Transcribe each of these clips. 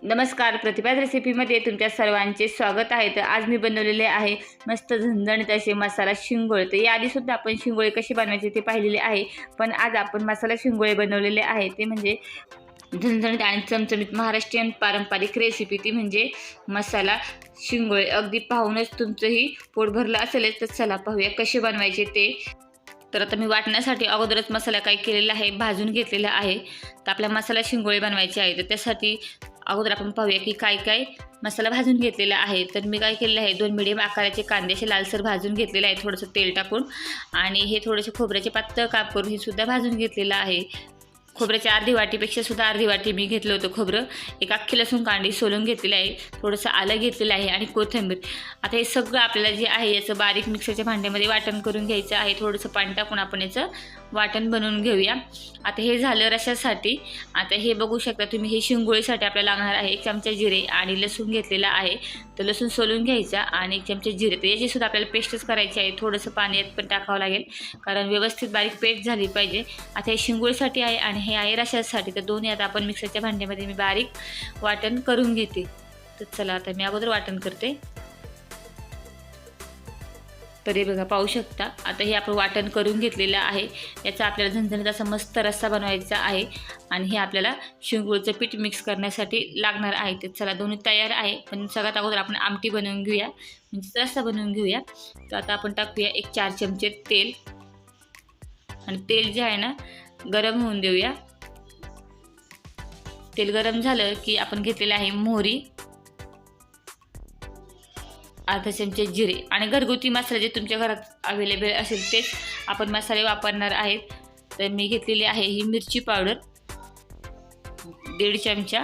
नमस्कार, प्रतिभा रेसिपीमध्ये तुमच्या सर्वांचे स्वागत आहे. तर आज मी बनवलेले आहे मस्त झणझणीत असे मसाला शिंगोळे. तर याआधीसुद्धा आपण शिंगोळे कसे बनवायचे ते पाहिलेले आहे, पण आज आपण मसाला शिंगोळे बनवलेले आहे. ते म्हणजे झणझणीत आणि चमचमीत महाराष्ट्रीयन पारंपरिक रेसिपी, ती म्हणजे मसाला शिंगोळे. अगदी पाहूनच तुमचंही पोट भरलं असेलच. तर चला पाहूया कसे बनवायचे ते. तर आता मी वाटण्यासाठी अगोदरच मसाला काय केलेला आहे, भाजून घेतलेला आहे. तर आपल्या मसाला शिंगोळे बनवायचे आहे, तर त्यासाठी अगोदर आपण पाहूया की काय काय मसाला भाजून घेतलेला आहे. तर मी काय केलेलं आहे, 2 मिडियम आकाराचे कांदे असे लालसर भाजून घेतलेले आहे थोडंसं तेल टाकून. आणि हे थोडेसे खोबऱ्याचे पातळ काप करून हे सुद्धा भाजून घेतलेलं आहे. खोबऱ्याच्या अर्धी वाटीपेक्षा सुद्धा अर्धी वाटी मी घेतलं होतं खोबरं. एक अख्खी लसूण कांडी सोलून घेतलेलं आहे, थोडंसं आलं घेतलेलं आहे आणि कोथिंबीर. आता हे सगळं आपल्याला जे आहे याचं बारीक मिक्सरच्या भांड्यामध्ये वाटण करून घ्यायचं आहे. थोडंसं पाणी टाकून आपण याचं वाटण बनवून घेऊया. आता हे झालं रशासाठी. आता हे बघू शकता तुम्ही, हे शिंगोळीसाठी आपल्याला लागणार आहे 1 चमचा जिरे आणि लसूण घेतलेला आहे. तर लसूण सोलून घ्यायचा आणि 1 चमचा जिरे. तर याची सुद्धा आपल्याला पेस्टच करायची आहे. थोडंसं पाणी यात पण टाकावं लागेल, कारण व्यवस्थित बारीक पेस्ट झाली पाहिजे. आता हे शिंगोळीसाठी आहे आणि हे आहे रशासाठी. तर दोन्ही आता आपण मिक्सरच्या भांड्यामध्ये मी बारीक वाटण करून घेते. तर चला आता मी अगोदर वाटण करते. तर हे बघा, पाहू शकता आता हे आपण वाटण करून घेतलेलं आहे. याचा आपल्याला झणझणीत असा मस्त रस्सा बनवायचा आहे आणि हे आपल्याला शिंगोळीचं पीठ मिक्स करण्यासाठी लागणार आहे. तर चला, दोन्ही तयार आहे, पण सगळ्यात अगोदर आपण आमटी बनवून घेऊया, म्हणजे रस्सा बनवून घेऊया. तर आता आपण टाकूया 1 4 चमचे तेल आणि तेल जे आहे ना गरम होऊन देऊया. तेल गरम झालं की आपण घेतलेलं आहे मोहरी, अर्धा चमचे जिरे आणि घरगुती मसाले जे तुमच्या घरात अवेलेबल असेल तेच आपण मसाले वापरणार आहेत. तर मी घेतलेली आहे ही मिरची पावडर 1.5 चमचा.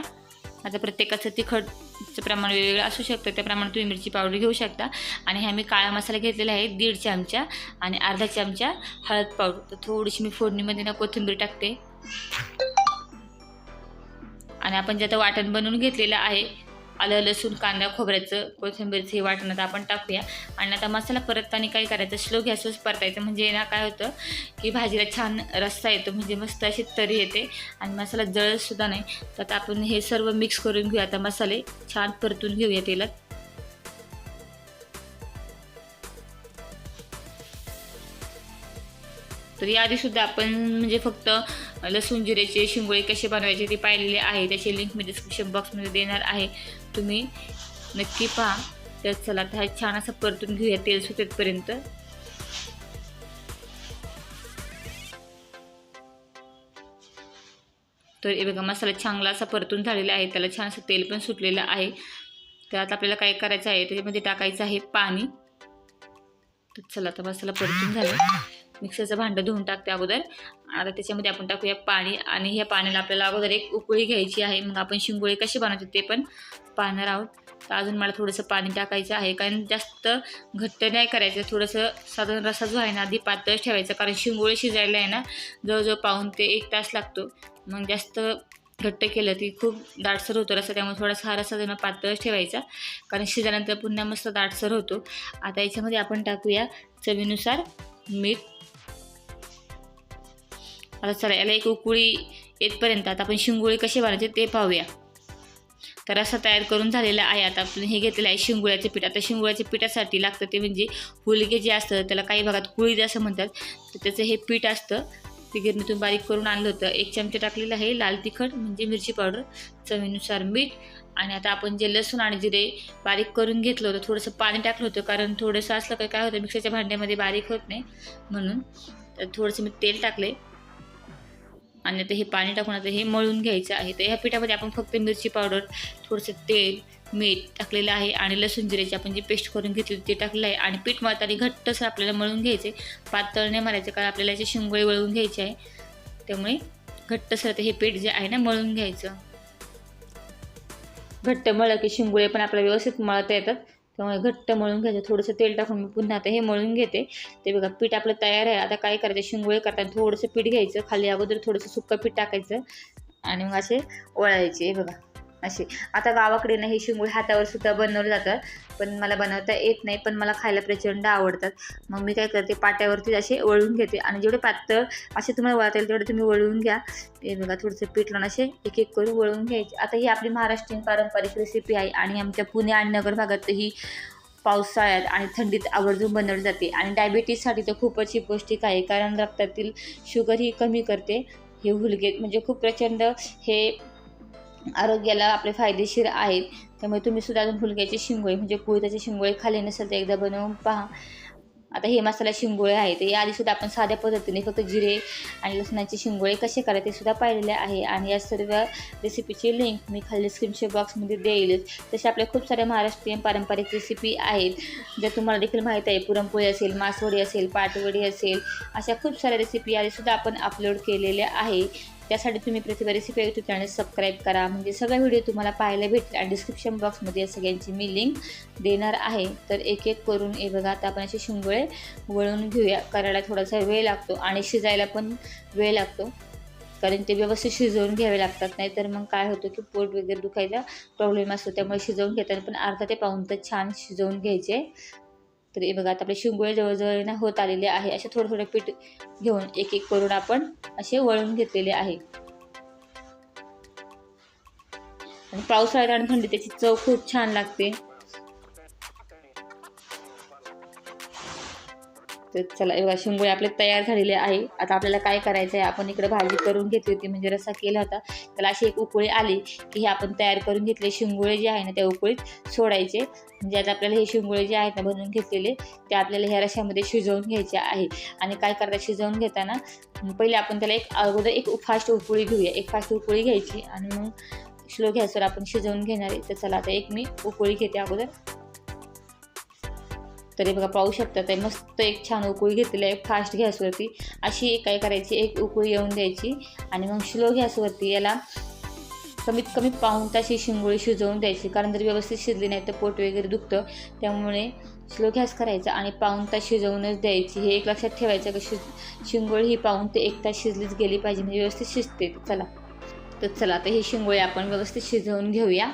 आता प्रत्येकाचं तिखटचं प्रमाण वेगवेगळं असू शकतं, त्याप्रमाणे तुम्ही मिरची पावडर घेऊ शकता. आणि हा मी काळा मसाला घेतलेला आहे 1.5 चमचा आणि अर्धा चमचा हळद पावडर. तर थोडीशी मी फोडणीमध्ये ना कोथिंबीर टाकते. आणि आपण जे आता वाटण बनवून घेतलेलं आहे, आलं लसूण कांदा खोबऱ्याचं कोथिंबीरचं, हे वाटण आता आपण टाकूया. आणि आता मसाला परतताना काय करायचं, स्लो गॅसवरच परतायचं, म्हणजे ना काय होतं की भाजीला छान रस्सा येतो, म्हणजे मस्त अशी तरी येते आणि मसाला जळतसुद्धा नाही. तर आता आपण हे सर्व मिक्स करून घेऊया. आता मसाले छान परतून घेऊया तेलात. तर याआधीसुद्धा आपण म्हणजे फक्त लसूण जिऱ्याचे शिंगोळे कसे बनवायचे ते पाहिलेले आहे. त्याची लिंक मी डिस्क्रिप्शन बॉक्समध्ये देणार आहे, तुम्ही नक्की पहा. तर चला, आता हा छान असं परतून घेऊया तेल सुटेपर्यंत. तर हे बघा, मसाला चांगला असा परतून झालेला आहे, त्याला छान असं तेल पण सुटलेलं आहे. तर आता आपल्याला काय करायचं आहे, त्याच्यामध्ये टाकायचं आहे पाणी. तर चला, आता मसाला परतून झाला. मिक्सरचं भांडं धुवून टाकते अगोदर. आता त्याच्यामध्ये आपण टाकूया पाणी आणि ह्या पाण्याला आपल्याला अगोदर एक उकळी घ्यायची आहे. मग आपण शिंगोळे कसे बनवतो ते पण पाहणार आहोत. तर अजून मला थोडंसं पाणी टाकायचं आहे, कारण जास्त घट्ट नाही करायचं. थोडंसं साधारण रस्सा जो आहे ना आधी पातळ ठेवायचा, कारण शिंगोळे शिजायला आहे ना जवळजवळ पाऊण ते 1 तास लागतो. मग जास्त घट्ट केलं की खूप दाटसर होतो रस्सा, त्यामुळे थोडासा हा रस्सा त्यांना पातळच ठेवायचा, कारण शिजल्यानंतर पुन्हा मस्त दाटसर होतो. आता याच्यामध्ये आपण टाकूया चवीनुसार मीठ. आता चला, याला एक उकळी येतपर्यंत आता आपण शिंगोळे कसे बनवायचे ते पाहूया. तर रस्सा तयार करून झालेला आहे. आता आपण हे घेतलेलं आहे शिंगोळ्याचं पीठ. आता शिंगोळ्याच्या पिठासाठी लागतं ते म्हणजे हुलगे जे असतं, त्याला काही भागात कुळीद असं म्हणतात. तर त्याचं हे पीठ असतं, ते गिरणीतून बारीक करून आणलं होतं. 1 चमचा टाकलेलं आहे लाल तिखट म्हणजे मिरची पावडर, चवीनुसार मीठ. आणि आता आपण जे लसूण आणि जिरे बारीक करून घेतलं होतं, थोडंसं पाणी टाकलं होतं, कारण थोडंसं असलं काय होतं मिक्सरच्या भांड्यामध्ये बारीक होत नाही म्हणून. तर थोडंसं मी तेल टाकले आणि आता हे पाणी टाकून आता हे मळून घ्यायचं आहे. तर ह्या पिठामध्ये आपण फक्त मिरची पावडर, थोडंसं तेल, मीठ टाकलेलं आहे आणि लसूण जिऱ्याची आपण जी पेस्ट करून घेतली ते टाकलेलं आहे. आणि पीठ मळताना घट्टसं आपल्याला मळून घ्यायचे, पातळ नाही मारायचं, कारण आपल्याला याचे शिंगोळे वळवून घ्यायचे आहे. त्यामुळे घट्टसर हे पीठ जे आहे ना मळून घ्यायचं. घट्ट मळलं की शिंगोळे पण आपल्याला व्यवस्थित मळता येतात, त्यामुळे घट्ट मळून घ्यायचं. थोडंसं तेल टाकून मी पुन्हा आता हे मळून घेते. ते बघा, पीठ आपलं तयार आहे. आता काय करायचं, शिंगोळे करताना थोडंसं पीठ घ्यायचं, खाली अगोदर थोडंसं सुक्कं पीठ टाकायचं आणि मग असे वळायचे. बघा, असे. आता गावाकडे ना हे शिंगोळे हातावर सुद्धा बनवले जातात, पण मला बनवता येत नाही, पण मला खायला प्रचंड आवडतात. मग मी काय करते, पाट्यावरती असे वळून घेते आणि जेवढे पातळ असे तुम्हाला वळता येईल तेवढे तुम्ही वळवून घ्या. हे बघा थोडंसं पीठ लावून असे एक एक करून वळवून घ्यायचे. आता ही आपली महाराष्ट्रीयन पारंपरिक रेसिपी आहे आणि आमच्या पुणे आणि नगर भागात ही पावसाळ्यात आणि थंडीत आवर्जून बनवली जाते आणि डायबिटीजसाठी तर खूपच ही पौष्टिक आहे, कारण रक्तातील शुगर ही कमी करते. हे हुलगे म्हणजे खूप प्रचंड हे आरोग्याला आपले फायदेशीर आहेत. त्यामुळे तुम्ही सुद्धा अजून हुलग्याचे शिंगोळे म्हणजे कुळथाचे शिंगोळे खाल्ले नसेल तर एकदा बनवून पहा. आता हे मसाला शिंगोळे आहेत, ते आधीसुद्धा आपण साध्या पद्धतीने फक्त जिरे आणि लसणाचे शिंगोळे कसे करायचे ते सुद्धा पाहिलेले आहे आणि या सर्व रेसिपीची लिंक मी खाली डिस्क्रिप्शन बॉक्समध्ये देईलच. तसे आपल्या खूप साऱ्या महाराष्ट्रीयन पारंपरिक रेसिपी आहेत ज्या तुम्हाला देखील माहीत आहे. पुरणपोळी असेल, मासवडी असेल, पाटवडी असेल, अशा खूप साऱ्या रेसिपी आधीसुद्धा आपण अपलोड केलेल्या आहे. त्यासाठी तुम्ही प्रतिभा रेसिपी यूट्यूब चॅनल सबस्क्राईब करा, म्हणजे सगळ्या व्हिडिओ तुम्हाला पाहायला भेटेल आणि डिस्क्रिप्शन बॉक्समध्ये या सगळ्यांची मी लिंक देणार आहे. तर एक एक करून हे बघा आता आपण असे शिंगोळे वळून घेऊया. करायला थोडासा वेळ लागतो आणि शिजायला पण वेळ लागतो, कारण ते व्यवस्थित शिजवून घ्यावे लागतात, नाहीतर मग काय होतं की पोट वगैरे दुखायचा प्रॉब्लेम असतो. त्यामुळे शिजवून घेताना पण अर्धा ते पाऊण तास छान शिजवून घ्यायचे. तर हे बघा आता आपले शिंगोळे जवळजवळ ना होत आलेले आहे. असे थोडं थोडं पीठ घेऊन एक एक करून आपण असे वळून घेतलेले आहे. आणि पावसाळ्यात आणि थंडी त्याची चव खूप छान लागते. तर चला बघा शिंगोळे आपले तयार झालेले आहे. आता आपल्याला काय करायचं आहे, आपण इकडे भाजी करून घेतली होती म्हणजे रस्सा केला होता, त्याला अशी एक उकळी आली की हे आपण तयार करून घेतले शिंगोळे जे आहे ना त्या उकळीत सोडायचे. म्हणजे आता आपल्याला हे शिंगोळे जे आहेत ना बनवून घेतलेले ते आपल्याला ह्या रश्श्यामध्ये शिजवून घ्यायचे आहे. आणि काय करता, शिजवून घेताना पहिले आपण त्याला अगोदर एक फास्ट उकळी घेऊया. एक फास्ट उकळी घ्यायची आणि मग स्लो गॅसवर आपण शिजवून घेणार आहे. तर चला आता एक मी उकळी घेते अगोदर. तरी बघा पाहू शकता ते मस्त एक छान उकळी घेतलेली आहे फास्ट गॅसवरती. अशी काय करायची, एक उकळी येऊन द्यायची आणि मग स्लो गॅसवरती याला कमीत कमी पाऊण तास ही शिंगोळी शिजवून द्यायची, कारण जर व्यवस्थित शिजली नाही तर पोट वगैरे दुखतं. त्यामुळे स्लो गॅस करायचा आणि पाऊण तास शिजवूनच द्यायची. हे एक लक्षात ठेवायचं की शिंगोळी ही पाऊण ते एक तास शिजलीच गेली पाहिजे, म्हणजे व्यवस्थित शिजते. चला आता ही शिंगोळी आपण व्यवस्थित शिजवून घेऊया.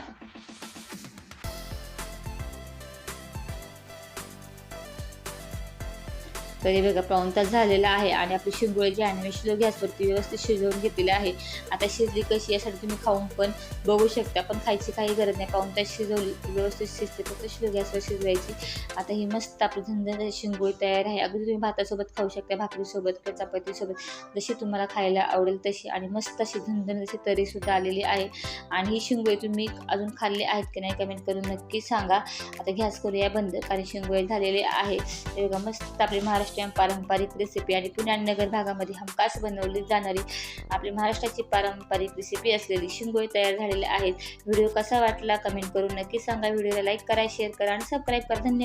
तरी बघा पाऊण तास झालेला आहे आणि आपली शिंगोळे जी आहे मी स्लो गॅसवरती व्यवस्थित शिजवून घेतलेली आहे. आता शिजली कशी यासाठी तुम्ही खाऊन पण बघू शकता, पण खायची काही गरज नाही. पाऊण तास शिजवली व्यवस्थित शिजते, फक्त स्लो गॅसवर शिजवायची. आता ही मस्त आपली झणझणीत शिंगोळी तयार आहे. अगदी तुम्ही भातासोबत खाऊ शकता, भाकरीसोबत किंवा चपातीसोबत, जशी तुम्हाला खायला आवडेल तशी. आणि मस्त अशी झणझणीत अशी तरीसुद्धा आलेली आहे. आणि ही शिंगोळी तुम्ही अजून खाल्ले आहेत की नाही कमेंट करून नक्की सांगा. आता गॅस करूया बंद, कारण शिंगोळे झालेले आहे. ते बघा मस्त आपली महाराष्ट्र पारंपरिक रेसिपी आणि पुणे आणि नगर भागामध्ये हमखास बनवली जाणारी आपली महाराष्ट्राची पारंपरिक रेसिपी असलेली शिंगोळे तयार झालेले आहेत. व्हिडिओ कसा वाटला कमेंट करून नक्की सांगा. व्हिडिओला लाईक करा, शेअर करा आणि सबस्क्राईब करा. धन्यवाद.